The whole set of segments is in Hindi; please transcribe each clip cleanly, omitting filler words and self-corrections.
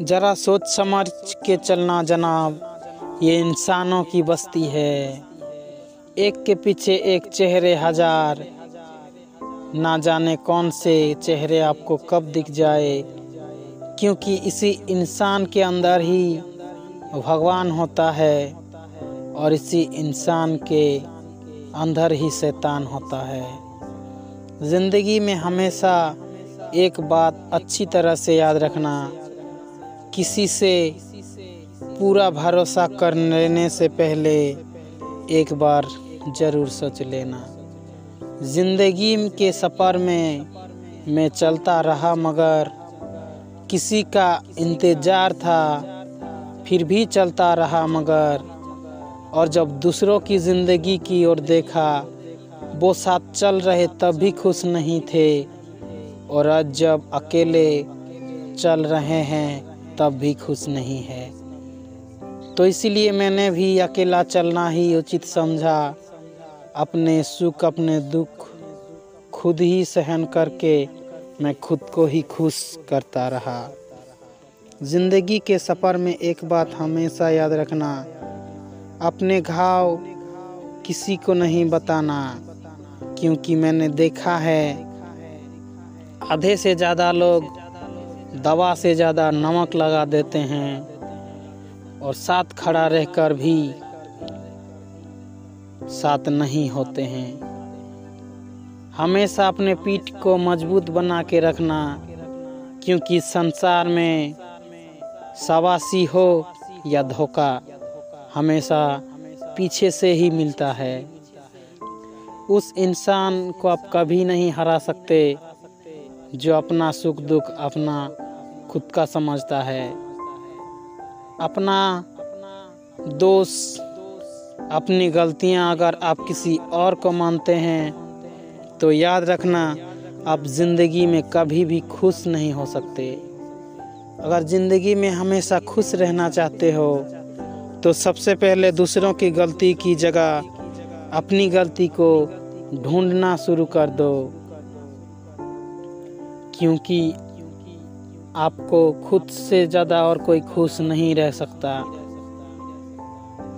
जरा सोच समझ के चलना जनाब, ये इंसानों की बस्ती है। एक के पीछे एक चेहरे हजार, ना जाने कौन से चेहरे आपको कब दिख जाए। क्योंकि इसी इंसान के अंदर ही भगवान होता है और इसी इंसान के अंदर ही शैतान होता है। ज़िंदगी में हमेशा एक बात अच्छी तरह से याद रखना, किसी से पूरा भरोसा कर लेने से पहले एक बार ज़रूर सोच लेना। ज़िंदगी के सफ़र में मैं चलता रहा मगर किसी का इंतज़ार था, फिर भी चलता रहा मगर। और जब दूसरों की ज़िंदगी की ओर देखा, वो साथ चल रहे तब भी खुश नहीं थे, और आज जब अकेले चल रहे हैं तब भी खुश नहीं है। तो इसीलिए मैंने भी अकेला चलना ही उचित समझा। अपने सुख अपने दुख खुद ही सहन करके मैं खुद को ही खुश करता रहा। ज़िंदगी के सफ़र में एक बात हमेशा याद रखना, अपने घाव किसी को नहीं बताना। क्योंकि मैंने देखा है आधे से ज़्यादा लोग दवा से ज़्यादा नमक लगा देते हैं, और साथ खड़ा रहकर भी साथ नहीं होते हैं। हमेशा अपने पीठ को मजबूत बना के रखना, क्योंकि संसार में शाबाशी हो या धोखा हमेशा पीछे से ही मिलता है। उस इंसान को आप कभी नहीं हरा सकते जो अपना सुख दुख अपना खुद का समझता है। अपना दोष अपनी गलतियां अगर आप किसी और को मानते हैं तो याद रखना, आप ज़िंदगी में कभी भी खुश नहीं हो सकते। अगर ज़िंदगी में हमेशा खुश रहना चाहते हो तो सबसे पहले दूसरों की गलती की जगह अपनी गलती को ढूंढना शुरू कर दो। क्योंकि आपको खुद से ज़्यादा और कोई खुश नहीं रह सकता।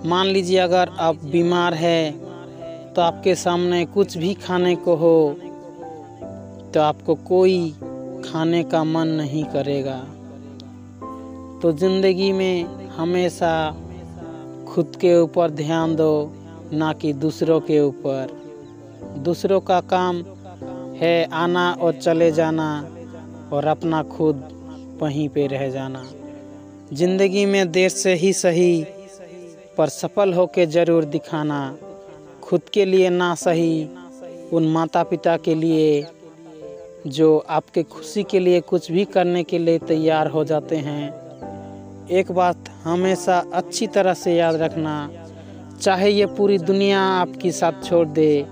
मान लीजिए अगर आप बीमार हैं तो आपके सामने कुछ भी खाने को हो तो आपको कोई खाने का मन नहीं करेगा। तो ज़िंदगी में हमेशा खुद के ऊपर ध्यान दो, ना कि दूसरों के ऊपर। दूसरों का काम है आना और चले जाना, और अपना खुद वहीं पे रह जाना। ज़िंदगी में देर से ही सही पर सफल होके ज़रूर दिखाना। खुद के लिए ना सही, उन माता पिता के लिए जो आपके खुशी के लिए कुछ भी करने के लिए तैयार हो जाते हैं। एक बात हमेशा अच्छी तरह से याद रखना, चाहे ये पूरी दुनिया आपकी साथ छोड़ दे,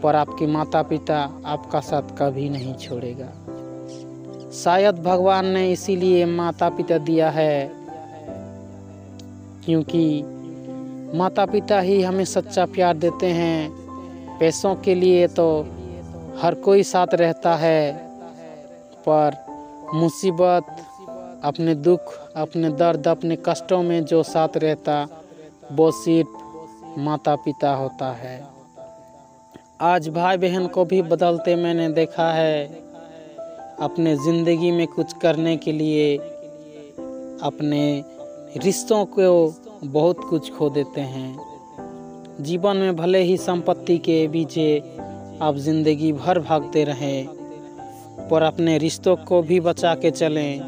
पर आपके माता पिता आपका साथ कभी नहीं छोड़ेगा। शायद भगवान ने इसीलिए माता पिता दिया है, क्योंकि माता पिता ही हमें सच्चा प्यार देते हैं। पैसों के लिए तो हर कोई साथ रहता है, पर मुसीबत, अपने दुख, अपने दर्द, अपने कष्टों में जो साथ रहता वो सिर्फ माता पिता होता है। आज भाई बहन को भी बदलते मैंने देखा है। अपने ज़िंदगी में कुछ करने के लिए अपने रिश्तों को बहुत कुछ खो देते हैं। जीवन में भले ही संपत्ति के पीछे आप ज़िंदगी भर भागते रहें, पर अपने रिश्तों को भी बचा के चलें।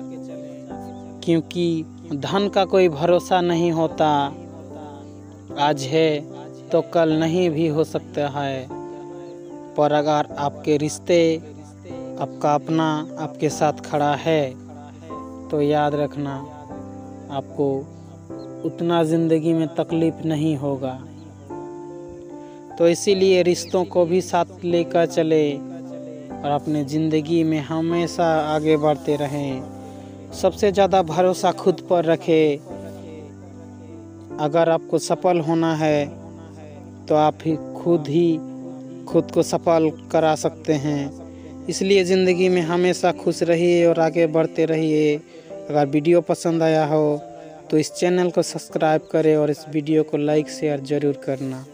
क्योंकि धन का कोई भरोसा नहीं होता, आज है तो कल नहीं भी हो सकता है। पर अगर आपके रिश्ते, आपका अपना आपके साथ खड़ा है तो याद रखना, आपको उतना ज़िंदगी में तकलीफ़ नहीं होगा। तो इसीलिए रिश्तों को भी साथ लेकर चले और अपने ज़िंदगी में हमेशा आगे बढ़ते रहें। सबसे ज़्यादा भरोसा खुद पर रखें। अगर आपको सफल होना है तो आप ही खुद को सफल करा सकते हैं। इसलिए ज़िंदगी में हमेशा खुश रहिए और आगे बढ़ते रहिए। अगर वीडियो पसंद आया हो तो इस चैनल को सब्सक्राइब करें और इस वीडियो को लाइक शेयर ज़रूर करना।